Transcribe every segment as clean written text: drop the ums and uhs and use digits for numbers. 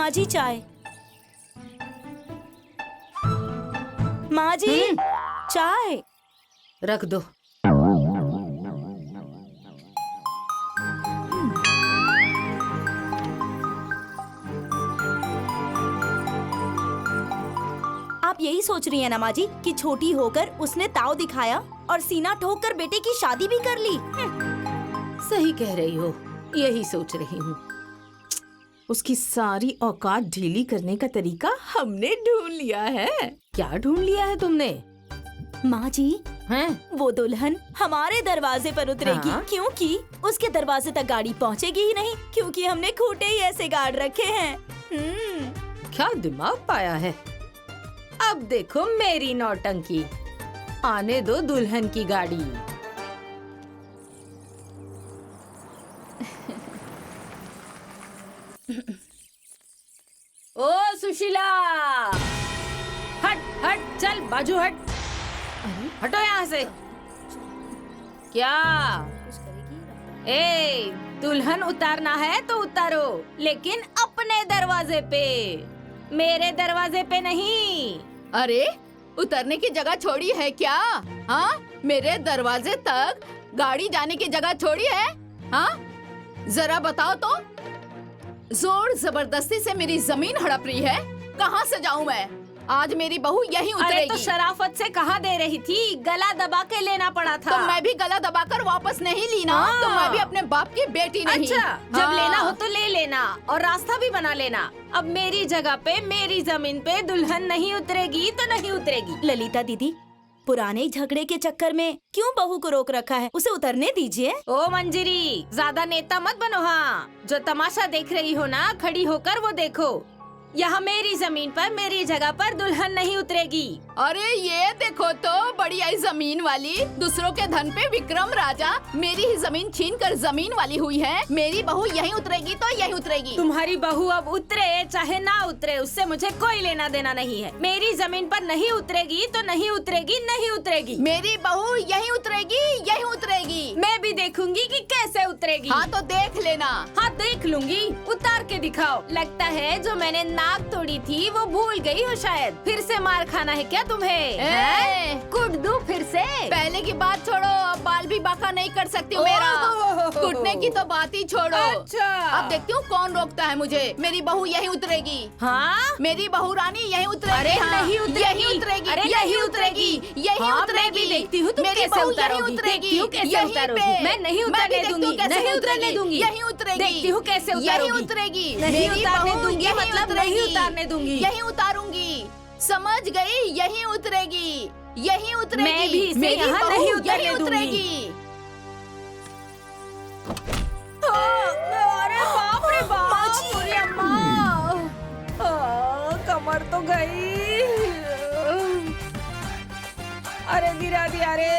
माँ जी चाय। माँ जी चाय। रख दो। आप यही सोच रही हैं ना माँ जी कि छोटी होकर उसने ताव दिखाया और सीना ठोक कर बेटे की शादी भी कर ली। सही कह रही हो, यही सोच रही हूँ। उसकी सारी औकात ढीली करने का तरीका हमने ढूंढ लिया है। क्या ढूंढ लिया है तुमने? माँ जी हैं? वो दुल्हन हमारे दरवाजे पर उतरेगी। हाँ? क्योंकि उसके दरवाजे तक गाड़ी पहुँचेगी ही नहीं, क्योंकि हमने खूंटे ही ऐसे गाड़ रखे हैं। क्या दिमाग पाया है। अब देखो मेरी नौटंकी। आने दो दुल्हन की गाड़ी। ओ सुशीला, हट हट, चल बाजू हट। हटो यहाँ से। क्या? ए, दुल्हन उतारना है तो उतारो, लेकिन अपने दरवाजे पे, मेरे दरवाजे पे नहीं। अरे, उतरने की जगह छोड़ी है क्या? हाँ, मेरे दरवाजे तक गाड़ी जाने की जगह छोड़ी है? हाँ, जरा बताओ तो। जोर जबरदस्ती से मेरी जमीन हड़प रही है। कहाँ से जाऊँ मैं? आज मेरी बहू यहीं उतरेगी। अरे तो शराफत से कहाँ दे रही थी, गला दबा के लेना पड़ा था। तो मैं भी गला दबाकर वापस नहीं ली ना। तो मैं भी अपने बाप की बेटी नहीं। अच्छा, जब लेना हो तो ले लेना और रास्ता भी बना लेना। अब मेरी जगह पे, मेरी जमीन पे दुल्हन नहीं उतरेगी तो नहीं उतरेगी। ललिता दीदी, पुराने झगड़े के चक्कर में क्यों बहू को रोक रखा है? उसे उतरने दीजिए। ओ मंजरी, ज्यादा नेता मत बनो। हाँ, जो तमाशा देख रही हो ना, खड़ी होकर वो देखो। यहाँ मेरी जमीन पर, मेरी जगह पर दुल्हन नहीं उतरेगी। अरे ये देखो तो, बड़ी आई जमीन वाली, दूसरों के धन पे विक्रम राजा मेरी ही जमीन छीन कर जमीन वाली हुई है। मेरी बहू यहीं उतरेगी तो यहीं उतरेगी। तुम्हारी बहू अब उतरे चाहे ना उतरे, उससे मुझे कोई लेना देना नहीं है। मेरी जमीन पर नहीं उतरेगी तो नहीं उतरेगी, नहीं उतरेगी। मेरी बहू यहीं उतरेगी, यहीं उतरेगी। मैं भी देखूंगी कि कैसे उतरेगी। हाँ तो देख लेना। हाँ देख लूंगी, उतार के दिखाओ। लगता है जो मैंने नाक तोड़ी थी वो भूल गई हो शायद। फिर से मार खाना है क्या तुम्हें? कूट दूं फिर से? पहले की बात छोड़ो, अब बाल भी बांका नहीं कर सकती हूँ मेरा। कूटने की तो बात ही छोड़ो। अच्छा, अब देखती हूँ कौन रोकता है मुझे। मेरी बहू यहीं उतरेगी। हाँ, मेरी बहू रानी यहीं उतरेगी। अरे हाँ, नहीं उतरेगी। यहीं उतरेगी। अरे यहीं नहीं उतरेगी। यहीं हाँ, उतरेगी। मैं भी देखती हूँ तुम मेरी कैसे बहू उतारोगी। यहीं उतरेगी। देखती हूँ कैसे यहीं उतारोगी। पे। मैं नहीं मैं भी उतरने देखती हूँ दूंगी, कैसे नहीं उतरने दूंगी। यहीं उतरेगी। देखती हूँ कैसे यहीं उतारोगी। उतरेगी। नहीं मेरी उतारने बहू दूंगी, यहीं मतलब उतरेगी। नहीं उतारने दूंगी। यहीं उतारूंगी, समझ गई? यहीं उतरेगी, यहीं उतरेगी। मैं भी इसे मेरी यहाँ बहू नहीं उतरने यहीं दूंगी। उतरेगी। अरे बाप रे बाप, पूरी अम्मा, कमर तो गई। अरे गिरा दिया रे,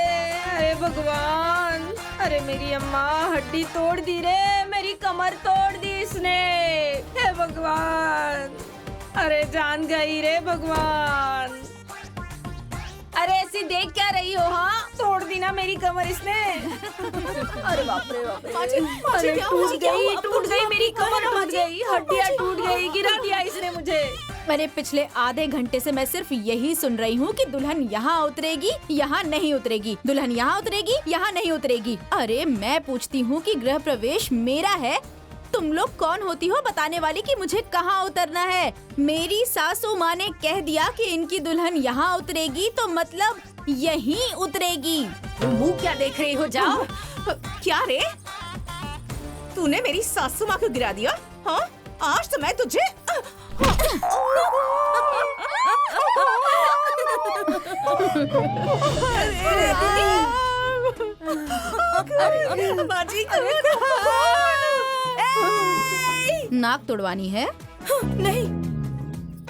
अरे भगवान। अरे मेरी अम्मा, हड्डी तोड़ दी रे, मेरी कमर तोड़ दी इसने। हे भगवान, अरे जान गई रे भगवान। अरे ऐसी देख क्या रही हो? हाँ, तोड़ दी ना मेरी कमर इसने। अरे बाप रे बाप रे। अरे टूट गई मेरी कमर, टूट गई, हड्डियाँ टूट गई, गिरा दिया इसने मुझे। मैंने पिछले आधे घंटे से मैं सिर्फ यही सुन रही हूँ कि दुल्हन यहाँ उतरेगी, यहाँ नहीं उतरेगी, दुल्हन यहाँ उतरेगी, यहाँ नहीं उतरेगी। अरे मैं पूछती हूँ कि गृह प्रवेश मेरा है, तुम लोग कौन होती हो बताने वाली कि मुझे कहाँ उतरना है? मेरी सासू माँ ने कह दिया कि इनकी दुल्हन यहाँ उतरेगी तो मतलब यहीं उतरेगी। मुँह क्या देख रही हो? जाओ। क्या रे, तूने मेरी सासू माँ को गिरा दिया? हाँ, आज तो मैं तुझे नाक तोड़वानी है? नहीं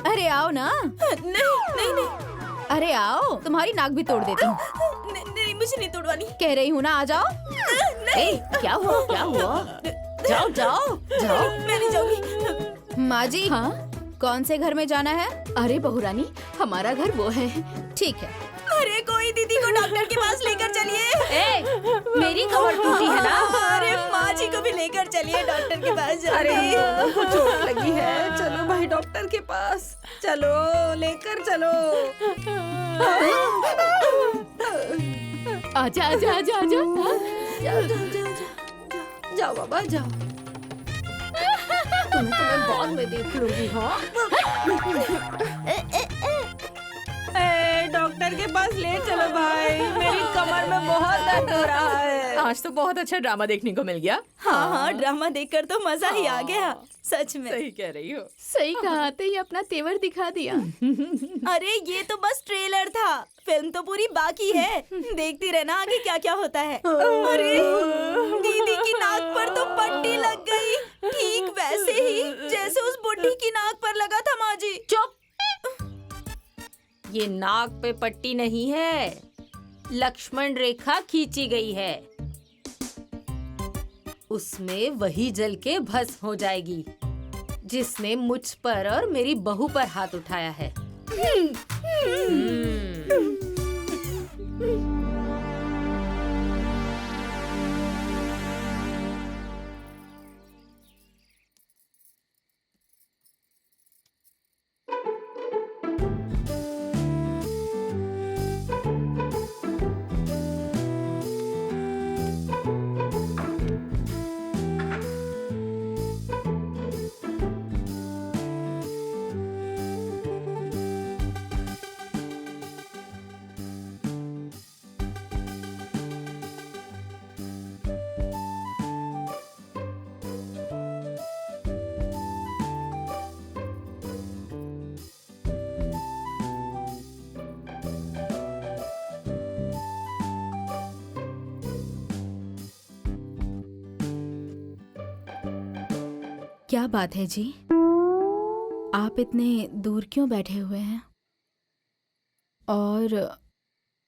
अरे आओ ना। नहीं अरे आओ, तुम्हारी नाक भी तोड़ देती हूँ। नहीं, मुझे नहीं तोड़वानी। कह रही हूँ ना, आ जाओ। नहीं, क्या हुआ? क्या हुआ? जाओ जाओ जाओ। मैं नहीं जाऊंगी। माँ जी, हाँ, कौन से घर में जाना है? अरे बहुरानी, हमारा घर वो है। ठीक है। अरे कोई दीदी को डॉक्टर के पास लेकर चलिए। ए, मेरी कमर टूटी है ना? अरे माँ जी को भी लेकर चलिए डॉक्टर के पास अरे जल्दी। हमको चोट लगी है, चलो भाई डॉक्टर के पास, चलो लेकर चलो। आजा आजा आजा आजा। जाओ बाबा जाओ, तुम्हें बाद में देख लूंगी। हाँ डॉक्टर के पास ले चलो भाई, मेरी कमर में बहुत दर्द हो रहा है। आज तो बहुत अच्छा ड्रामा देखने को मिल गया। हाँ हाँ, ड्रामा देखकर तो मजा ही आ गया, सच में। सही कह रही हो। सही कहा, आते ही अपना तेवर दिखा दिया। अरे ये तो बस ट्रेलर था, फिल्म तो पूरी बाकी है। देखती रहना आगे क्या क्या होता है। अरे दीदी की नाक पर तो पट्टी लग गई, ठीक वैसे ही जैसे उस बुढ़ी की नाक पर लगा था माँ जी। चुप, ये नाक पे पट्टी नहीं है, लक्ष्मण रेखा खींची गई है, उसमें वही जल के भस्म हो जाएगी जिसने मुझ पर और मेरी बहू पर हाथ उठाया है। क्या बात है जी, आप इतने दूर क्यों बैठे हुए हैं और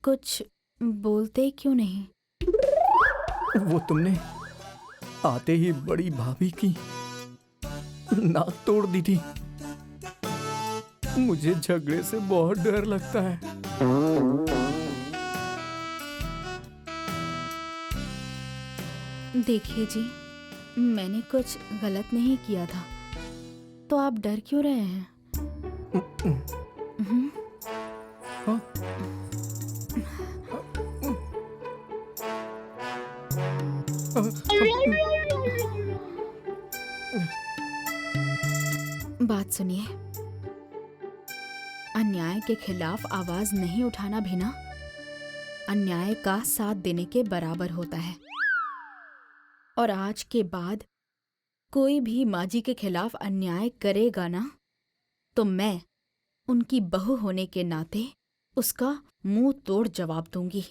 कुछ बोलते क्यों नहीं? वो तुमने आते ही बड़ी भाभी की नाक तोड़ दी थी। मुझे झगड़े से बहुत डर लगता है। देखिए जी, मैंने कुछ गलत नहीं किया था, तो आप डर क्यों रहे हैं? हाँ? बात सुनिए, अन्याय के खिलाफ आवाज नहीं उठाना भी ना अन्याय का साथ देने के बराबर होता है। और आज के बाद कोई भी माँ जी के खिलाफ अन्याय करेगा ना, तो मैं उनकी बहू होने के नाते उसका मुंह तोड़ जवाब दूंगी।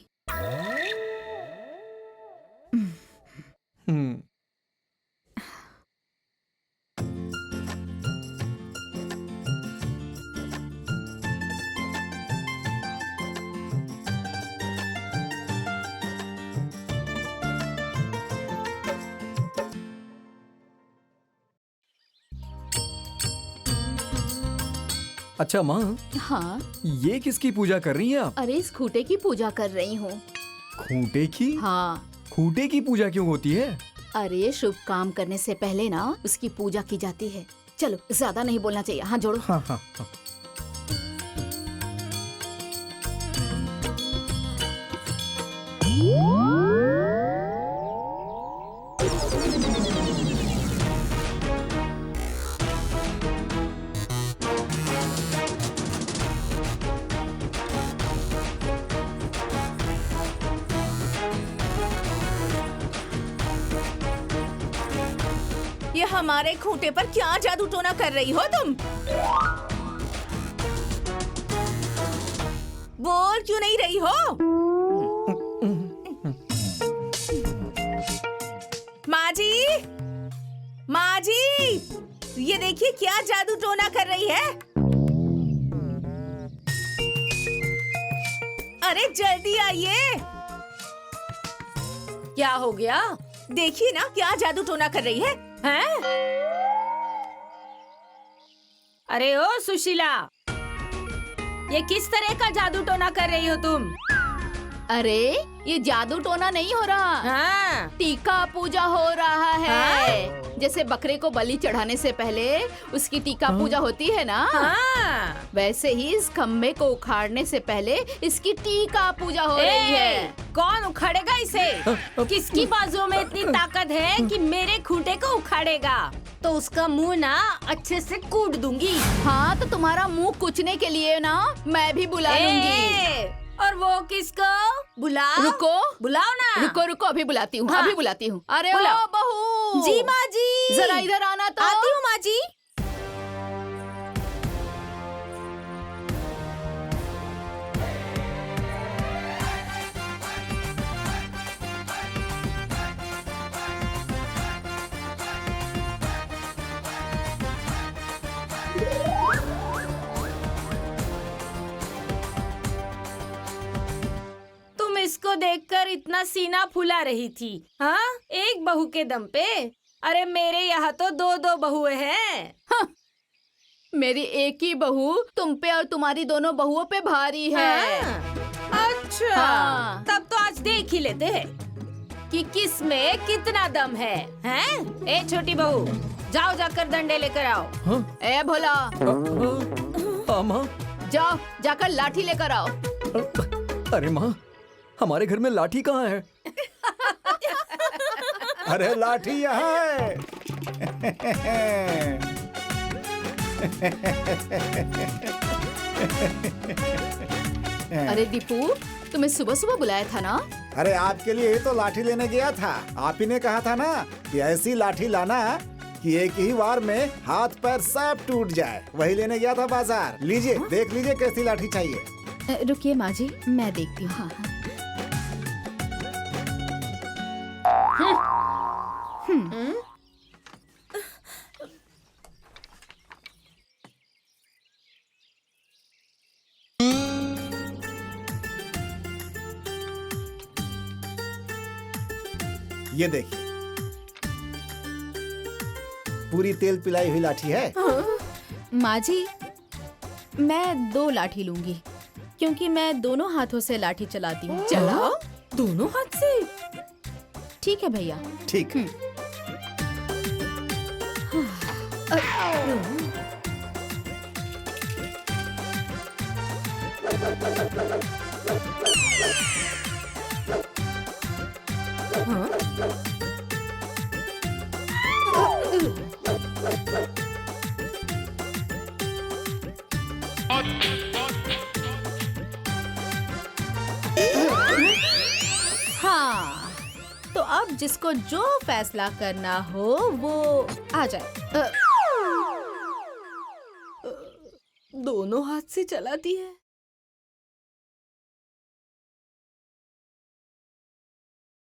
अच्छा माँ, हाँ, ये किसकी पूजा कर रही हैं आप? अरे इस खूंटे की पूजा कर रही हूँ। खूंटे की? हाँ, खूंटे की पूजा क्यों होती है? अरे शुभ काम करने से पहले ना उसकी पूजा की जाती है। चलो, ज्यादा नहीं बोलना चाहिए। हाँ जोड़ो। हाँ हाँ हाँ। ये हमारे खूंटे पर क्या जादू टोना कर रही हो तुम? बोल क्यों नहीं रही हो? माँ जी, माँ जी, ये देखिए क्या जादू टोना कर रही है। अरे जल्दी आइए। क्या हो गया? देखिए ना क्या जादू टोना कर रही है। हैं? अरे ओ सुशीला, ये किस तरह का जादू टोना कर रही हो तुम? अरे ये जादू टोना नहीं हो रहा, हाँ, टीका पूजा हो रहा है। हाँ? जैसे बकरे को बलि चढ़ाने से पहले उसकी टीका पूजा होती है ना, हाँ। वैसे ही इस खम्भे को उखाड़ने से पहले इसकी टीका पूजा हो रही है। कौन उखाड़ेगा इसे? किसकी बाजुओं में इतनी ताकत है कि मेरे खूंटे को उखाड़ेगा? तो उसका मुंह ना अच्छे से कूट दूंगी। हाँ, तो तुम्हारा मुंह कुचने के लिए ना मैं भी बुला लूंगी। और वो किसको? बुलाओ। रुको, बुलाओ ना। रुको रुको, अभी बुलाती हूँ, हाँ। अभी बुलाती हूँ। अरे ओ बुलाओ। बहू, जी माँ जी, जरा इधर आना तो। आती हूँ माँ जी। तुम इसको देखकर इतना सीना फुला रही थी, हाँ? एक बहू के दम पे? अरे मेरे यहाँ तो दो दो बहुएं हैं। हाँ, मेरी एक ही बहू तुम पे और तुम्हारी दोनों बहुओं पे भारी है। हाँ। अच्छा, हाँ। तब तो आज देख ही लेते हैं कि किस में कितना दम है, हैं? ए छोटी बहू, जाओ जाकर डंडे लेकर आओ। हाँ? ए भोला, हाँ माँ। जाओ जाकर लाठी लेकर आओ। अरे माँ, हमारे घर में लाठी कहाँ है? अरे लाठी यहाँ है। अरे दीपू, तुम्हें सुबह सुबह बुलाया था ना? अरे आपके लिए ही तो लाठी लेने गया था। आप ही ने कहा था ना कि ऐसी लाठी लाना कि एक ही बार में हाथ पैर सब टूट जाए। वही लेने गया था बाजार। लीजिए, देख लीजिए कैसी लाठी चाहिए। रुकिए माँ जी, मैं देखती हूँ। हाँ, ये देखिए, पूरी तेल पिलाई हुई लाठी है। माँ जी, मैं 2 लाठी लूंगी क्योंकि मैं दोनों हाथों से लाठी चलाती हूँ। चलाओ, दोनों हाथ से। ठीक है भैया। ठीक है। हाँ, तो अब जिसको जो फैसला करना हो वो आ जाए। दोनों हाथ से चलाती है।